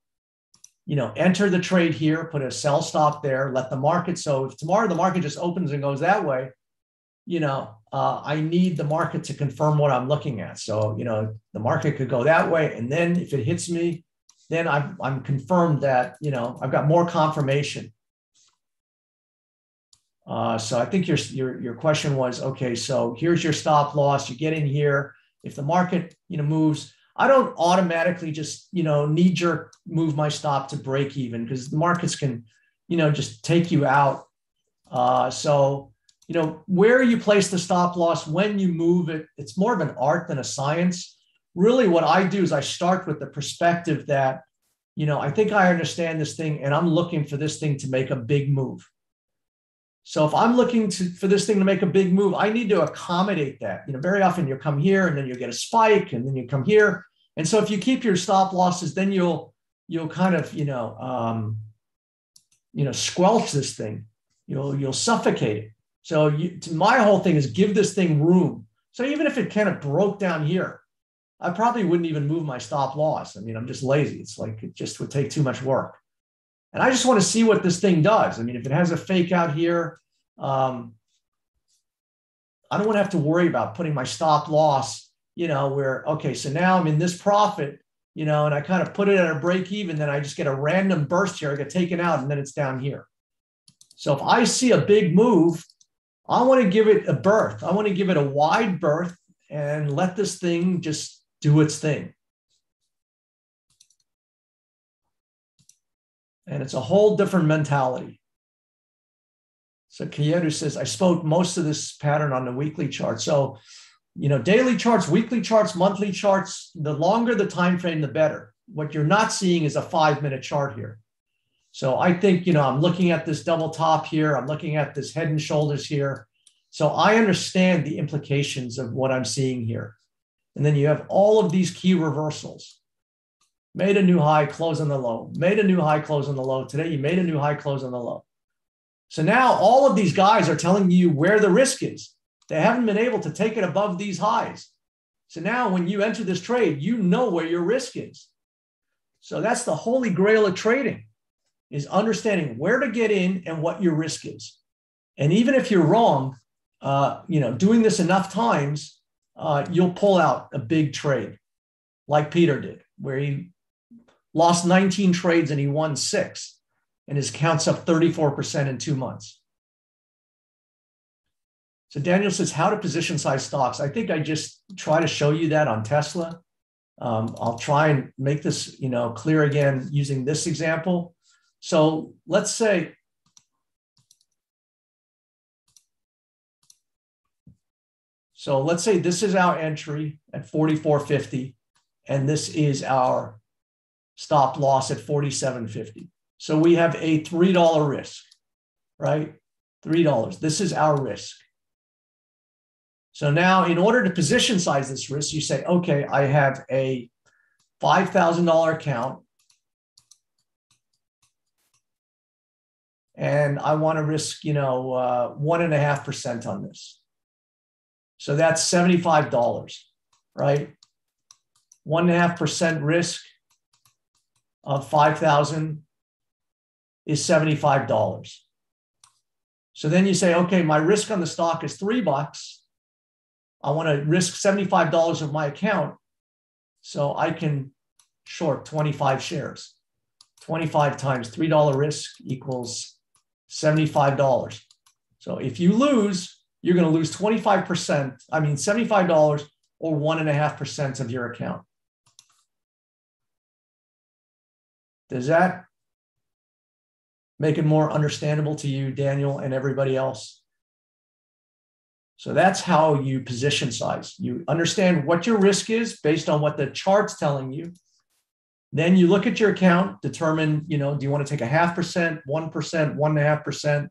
enter the trade here, put a sell stop there, let the market. So if tomorrow the market just opens and goes that way, I need the market to confirm what I'm looking at. So, the market could go that way. And then if it hits me, then I'm confirmed that, I've got more confirmation. So I think your question was, okay, so here's your stop loss. You get in here. If the market, moves, I don't automatically just, knee jerk move my stop to break even, because the markets can, just take you out. So, where you place the stop loss, when you move it, it's more of an art than a science. Really what I do is I start with the perspective that, I think I understand this thing and I'm looking for this thing to make a big move. So if I'm looking for this thing to make a big move, I need to accommodate that. Very often you come here and then you get a spike and then you come here. And so if you keep your stop losses, then you'll kind of, squelch this thing. You'll suffocate it. So my whole thing is give this thing room. So even if it kind of broke down here, I probably wouldn't even move my stop loss. I mean, I'm just lazy. It's like it just would take too much work. And I just want to see what this thing does. I mean, if it has a fake out here, I don't want to have to worry about putting my stop loss, where, okay, so now I'm in this profit, and I kind of put it at a break even, then I just get a random burst here, I get taken out, and then it's down here. So if I see a big move, I want to give it a berth. I want to give it a wide berth and let this thing just do its thing. And it's a whole different mentality. So Kieru says, I spoke most of this pattern on the weekly chart. So, daily charts, weekly charts, monthly charts, the longer the time frame, the better. What you're not seeing is a 5-minute chart here. So I think, I'm looking at this double top here. I'm looking at this head and shoulders here. So I understand the implications of what I'm seeing here. And then you have all of these key reversals. Made a new high, close on the low. Made a new high, close on the low. Today, you made a new high, close on the low. So now all of these guys are telling you where the risk is. They haven't been able to take it above these highs. So now when you enter this trade, you know where your risk is. So that's the holy grail of trading, is understanding where to get in and what your risk is. And even if you're wrong, doing this enough times, you'll pull out a big trade like Peter did, where he lost 19 trades and he won 6, and his count's up 34% in 2 months. So Daniel says, how to position size stocks. I think I just try to show you that on Tesla. I'll try and make this, clear again using this example. So let's say, this is our entry at 44.50, and this is our stop loss at 47.50. So we have a $3 risk, right? $3. This is our risk. So now in order to position size this risk, you say, okay, I have a $5,000 account and I want to risk, 1.5% on this. So that's $75, right? 1.5% risk of 5,000 is $75. So then you say, okay, my risk on the stock is $3. I want to risk $75 of my account, so I can short 25 shares. 25 times $3 risk equals $75. So if you lose, you're going to lose 75%, or 1.5% of your account. Does that make it more understandable to you, Daniel, and everybody else? So that's how you position size. You understand what your risk is based on what the chart's telling you. Then you look at your account, determine, do you want to take 0.5%, 1%, 1.5%?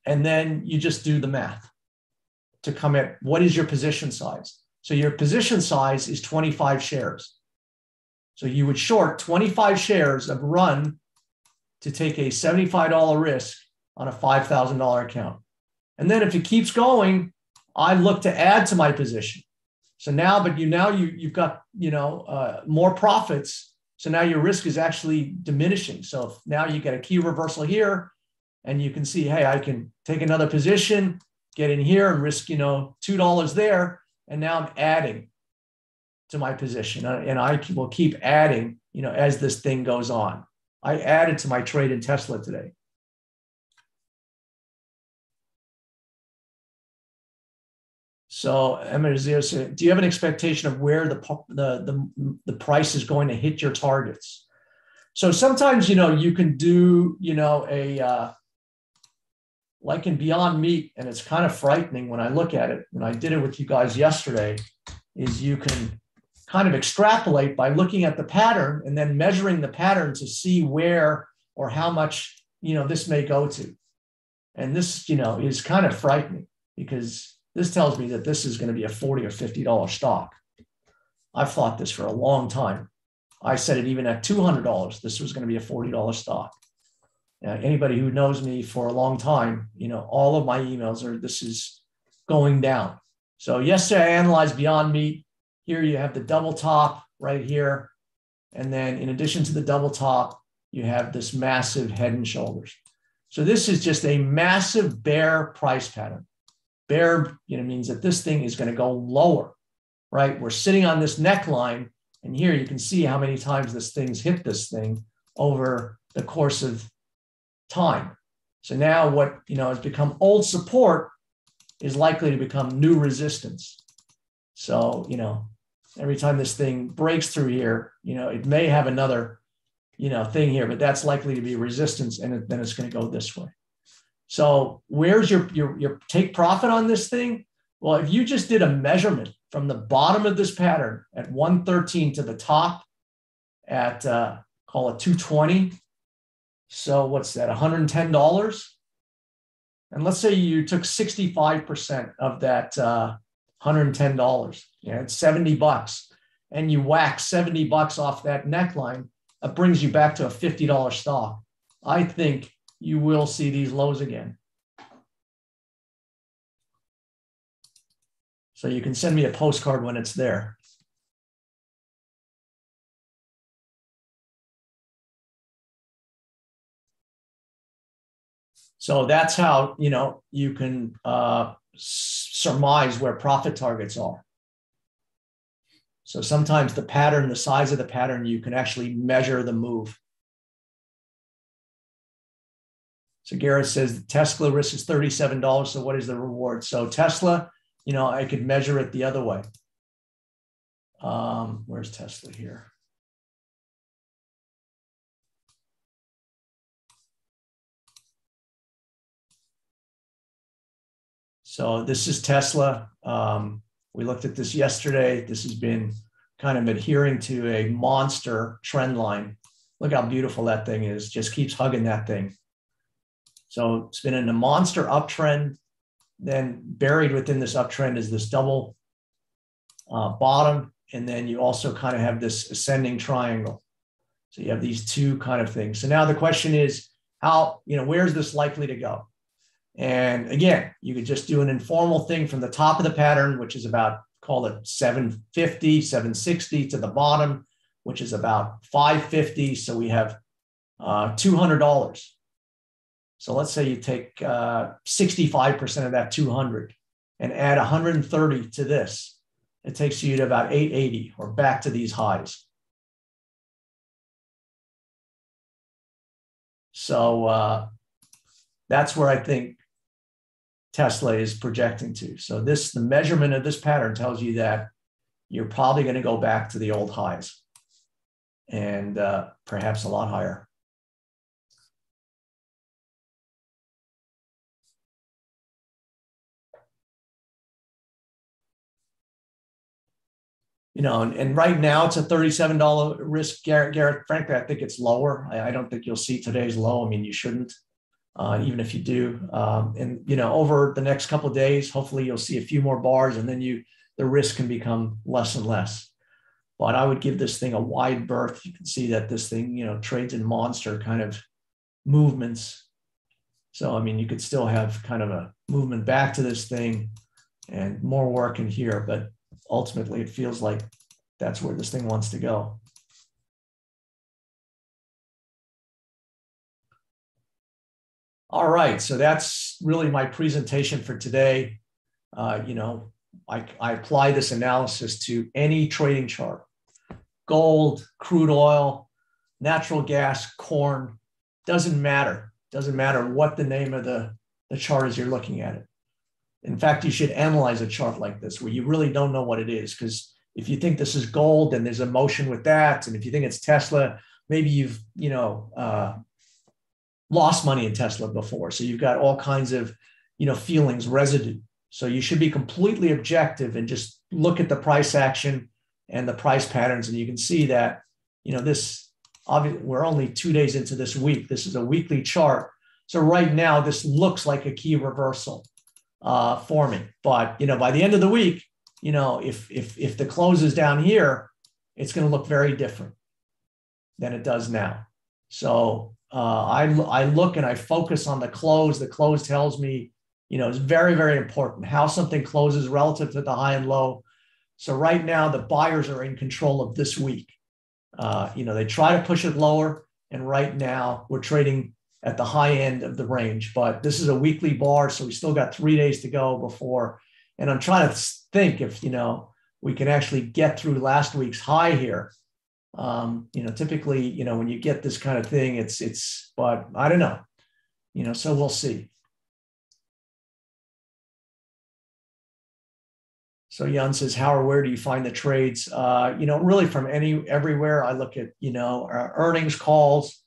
And then you just do the math to come at what is your position size. So your position size is 25 shares. So you would short 25 shares of run to take a $75 risk on a $5,000 account. And then if it keeps going, I look to add to my position. So now, but you've got, more profits. So now your risk is actually diminishing. So if now you get a key reversal here and you can see, hey, I can take another position, get in here and risk, $2 there. And now I'm adding to my position, and I will keep adding, as this thing goes on. I added to my trade in Tesla today. So Emma Zero said, do you have an expectation of where the price is going to hit your targets? So sometimes, you can do, like in Beyond Meat, and it's kind of frightening when I look at it, and I did it with you guys yesterday, is you can kind of extrapolate by looking at the pattern and then measuring the pattern to see where or how much, this may go to. And this, is kind of frightening because this tells me that this is going to be a $40 or $50 stock. I've thought this for a long time. I said it even at $200, this was going to be a $40 stock. Anybody who knows me for a long time, all of my emails are, this is going down. So yesterday I analyzed Beyond Meat. Here you have the double top right here. And then in addition to the double top, you have this massive head and shoulders. So this is just a massive bear price pattern. Bear, means that this thing is going to go lower, right? We're sitting on this neckline, and here you can see how many times this thing's hit this thing over the course of time. So now what, has become old support is likely to become new resistance. So, every time this thing breaks through here, it may have another, thing here, but that's likely to be resistance, and then it's going to go this way. So where's your take profit on this thing? Well, if you just did a measurement from the bottom of this pattern at 113 to the top at, call it 220. So what's that, $110? And let's say you took 65% of that $110. It's $70. And you whack $70 off that neckline, that brings you back to a $50 stock. I think you will see these lows again. So you can send me a postcard when it's there. So that's how, you can surmise where profit targets are. So sometimes the pattern, the size of the pattern, you can actually measure the move. So Garrett says the Tesla risk is $37. So what is the reward? So Tesla, I could measure it the other way. Where's Tesla here? So this is Tesla. We looked at this yesterday. This has been kind of adhering to a monster trend line. Look how beautiful that thing is. Just keeps hugging that thing. So it's been in a monster uptrend. Then buried within this uptrend is this double bottom. And then you also kind of have this ascending triangle. So you have these two kind of things. So now the question is how, where's this likely to go? And again, you could just do an informal thing from the top of the pattern, which is about, call it 750, 760 to the bottom, which is about 550. So we have $200. So let's say you take 65% of that 200 and add 130 to this. It takes you to about 880 or back to these highs. So that's where I think Tesla is projecting to. So the measurement of this pattern tells you that you're probably going to go back to the old highs and perhaps a lot higher. and right now it's a $37 risk, Garrett. Frankly, I think it's lower. I don't think you'll see today's low. I mean, you shouldn't, even if you do. Over the next couple of days, hopefully you'll see a few more bars, and then the risk can become less and less. But I would give this thing a wide berth. You can see that this thing, trades in monster kind of movements. So, I mean, you could still have kind of a movement back to this thing and more work in here, but ultimately it feels like that's where this thing wants to go. All right, so that's really my presentation for today. I apply this analysis to any trading chart: gold, crude oil, natural gas, corn. Doesn't matter. Doesn't matter what the name of the chart is you're looking at it. In fact, you should analyze a chart like this where you really don't know what it is, because if you think this is gold, then there's a motion with that. And if you think it's Tesla, maybe you've lost money in Tesla before. So you've got all kinds of feelings, residue. So you should be completely objective and just look at the price action and the price patterns. And you can see that, this, obviously, we're only 2 days into this week. This is a weekly chart. So right now, this looks like a key reversal for me. But, by the end of the week, if the close is down here, it's going to look very different than it does now. So I look and I focus on the close. The close tells me, it's very, very important how something closes relative to the high and low. So right now, the buyers are in control of this week. They try to push it lower, and right now we're trading at the high end of the range. But this is a weekly bar, so we still got 3 days to go before. And I'm trying to think if we can actually get through last week's high here. Typically, when you get this kind of thing, but I don't know. So we'll see. So Jan says, how or where do you find the trades? Really from everywhere. I look at, earnings calls.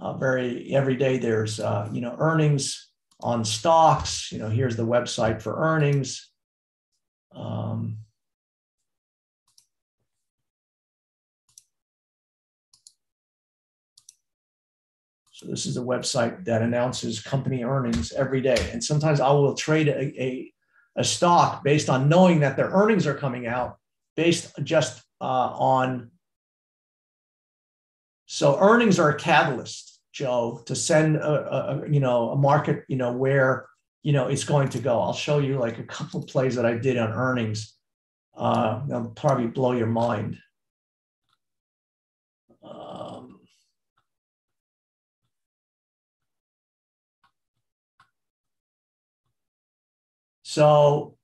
Every day there's, earnings on stocks. Here's the website for earnings. So this is a website that announces company earnings every day. And sometimes I will trade a stock based on knowing that their earnings are coming out based just on. So earnings are a catalyst, Joe, to send a market, where, it's going to go. I'll show you like a couple of plays that I did on earnings. They'll probably blow your mind. So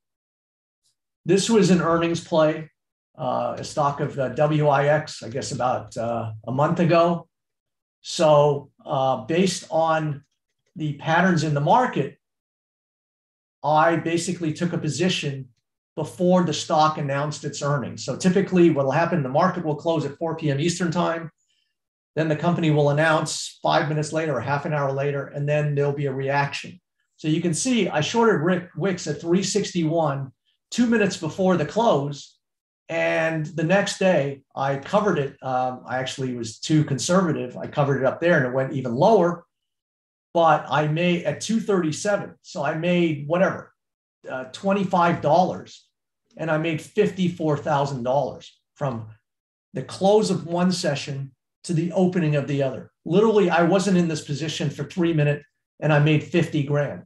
this was an earnings play, a stock of WIX, I guess about a month ago. So based on the patterns in the market, I basically took a position before the stock announced its earnings. So typically what will happen, the market will close at 4 p.m. Eastern time. Then the company will announce 5 minutes later or half an hour later, and then there'll be a reaction. So you can see I shorted Wix at 361 2 minutes before the close. And the next day I covered it. I actually was too conservative. I covered it up there and it went even lower. But I made at 237. So I made whatever, $25. And I made $54,000 from the close of one session to the opening of the other. Literally, I wasn't in this position for 3 minutes and I made 50 grand.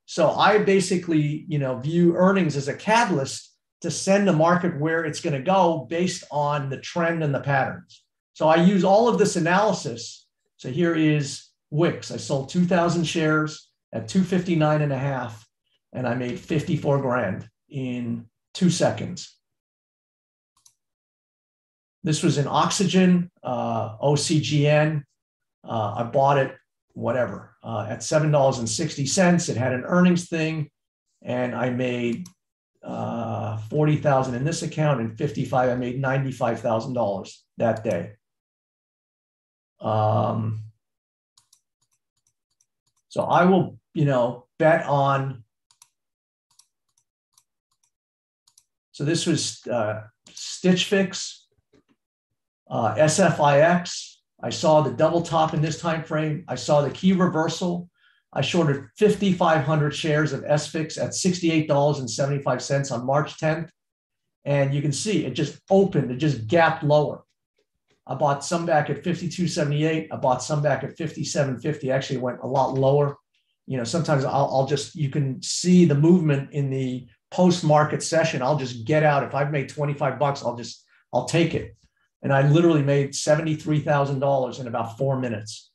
So I basically, view earnings as a catalyst to send the market where it's going to go based on the trend and the patterns. So I use all of this analysis. So here is Wix. I sold 2,000 shares at 259.5, and I made 54 grand in 2 seconds. This was an Oxygen, OCGN. I bought it, whatever, at $7.60. It had an earnings thing, and I made 40,000 in this account and 55. I made $95,000 that day. So I will, bet on. So this was Stitch Fix, SFIX. I saw the double top in this time frame. I saw the key reversal. I shorted 5,500 shares of SFIX at $68.75 on March 10th. And you can see it just opened, it just gapped lower. I bought some back at 52.78. I bought some back at 57.50. Actually, it went a lot lower. You know, sometimes I'll just, you can see the movement in the post-market session. I'll just get out. If I've made 25 bucks, I'll take it. And I literally made $73,000 in about 4 minutes.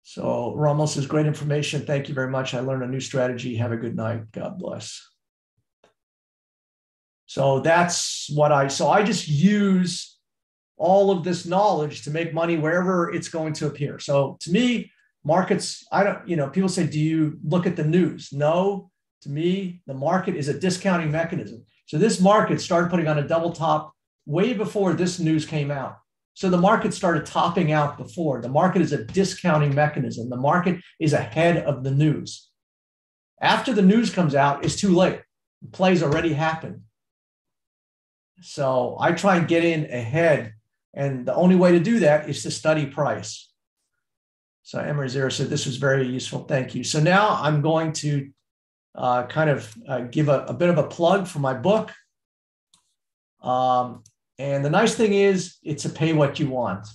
So Ramos says, great information. Thank you very much. I learned a new strategy. Have a good night. God bless. So that's what I just use all of this knowledge to make money wherever it's going to appear. So to me, markets, people say, do you look at the news? No, to me, the market is a discounting mechanism. So this market started putting on a double top way before this news came out. So the market started topping out before. The market is a discounting mechanism. The market is ahead of the news. After the news comes out, it's too late. The play's already happened. So I try and get in ahead. And the only way to do that is to study price. So Emery Zero said, this was very useful. Thank you. So now I'm going to give a bit of a plug for my book. And the nice thing is it's a pay what you want.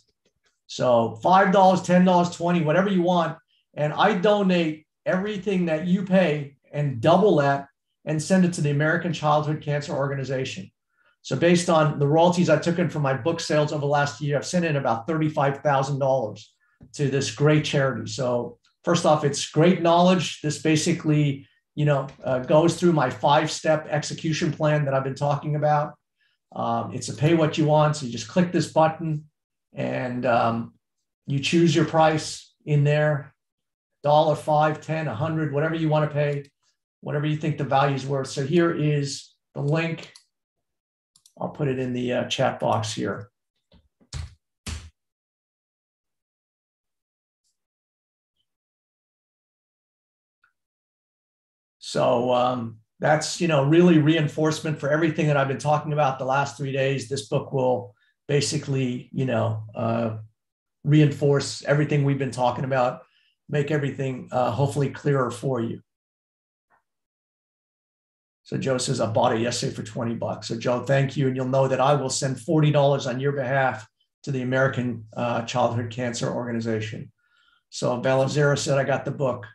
So $5, $10, $20, whatever you want. And I donate everything that you pay and double that and send it to the American Childhood Cancer Organization. So based on the royalties I took in from my book sales over the last year, I've sent in about $35,000 to this great charity. So first off, it's great knowledge. This basically, goes through my 5-step execution plan that I've been talking about. It's a pay what you want. So you just click this button and you choose your price in there, $1, $5, $10, $100, whatever you want to pay, whatever you think the value is worth. So here is the link. I'll put it in the chat box here. So that's, really reinforcement for everything that I've been talking about the last 3 days. This book will basically, reinforce everything we've been talking about, make everything hopefully clearer for you. So Joe says, I bought it yesterday for 20 bucks. So Joe, thank you. And you'll know that I will send $40 on your behalf to the American Childhood Cancer Organization. So Bella Zero said, I got the book.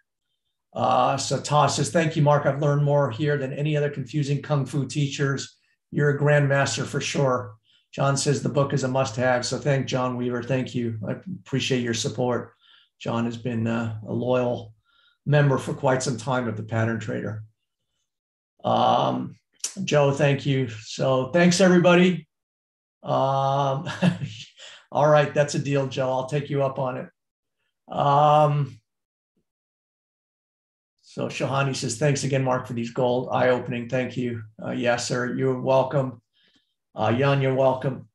So Toss says, thank you, Mark. I've learned more here than any other confusing Kung Fu teachers. You're a grandmaster for sure. John says the book is a must-have. So thank John Weaver. Thank you. I appreciate your support. John has been a loyal member for quite some time of the Pattern Trader. Joe, thank you. So thanks, everybody. All right, that's a deal, Joe. I'll take you up on it. So Shahani says, thanks again, Mark, for these gold eye-opening. Thank you. Yes, sir. You're welcome. Jan, you're welcome.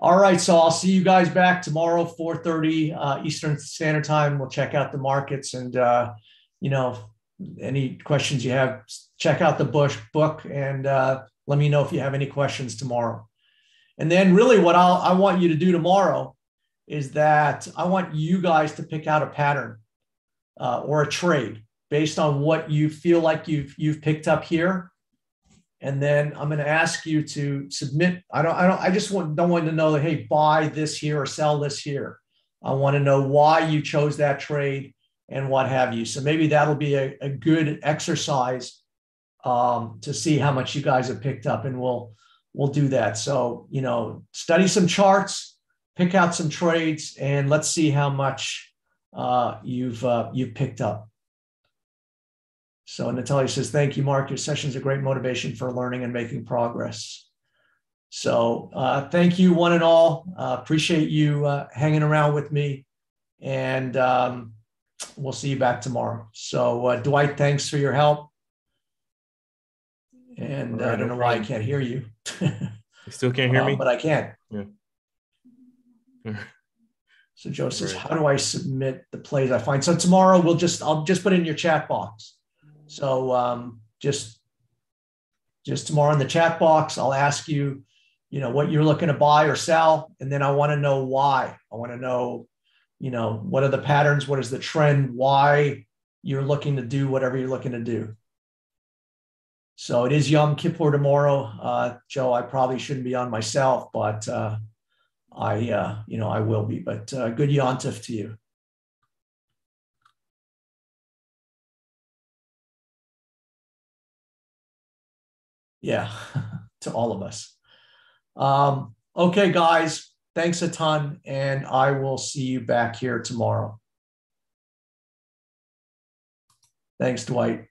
All right. So I'll see you guys back tomorrow, 4:30 Eastern Standard Time. We'll check out the markets and, any questions you have, check out the book and let me know if you have any questions tomorrow. And then really what I want you to do tomorrow is that I want you guys to pick out a pattern or a trade based on what you feel like you've picked up here. And then I'm going to ask you to submit. I just don't want to know that, hey, buy this here or sell this here. I want to know why you chose that trade and what have you. So maybe that'll be a good exercise to see how much you guys have picked up, and we'll do that. So, study some charts, pick out some trades, and let's see how much you've picked up. So Natalia says, thank you, Mark. Your session is a great motivation for learning and making progress. So thank you, one and all. Appreciate you hanging around with me. And we'll see you back tomorrow. So Dwight, thanks for your help. And I don't know why I can't hear you. You still can't hear me? But I can. Yeah. So Joe says, how do I submit the plays I find? So tomorrow I'll just put it in your chat box. So just tomorrow in the chat box, I'll ask you, what you're looking to buy or sell. And then I want to know why. I want to know, what are the patterns? What is the trend? Why you're looking to do whatever you're looking to do. So it is Yom Kippur tomorrow. Joe, I probably shouldn't be on myself, but I will be. But good Yontif to you. Yeah, to all of us. Okay, guys, thanks a ton, and I will see you back here tomorrow. Thanks, Dwight.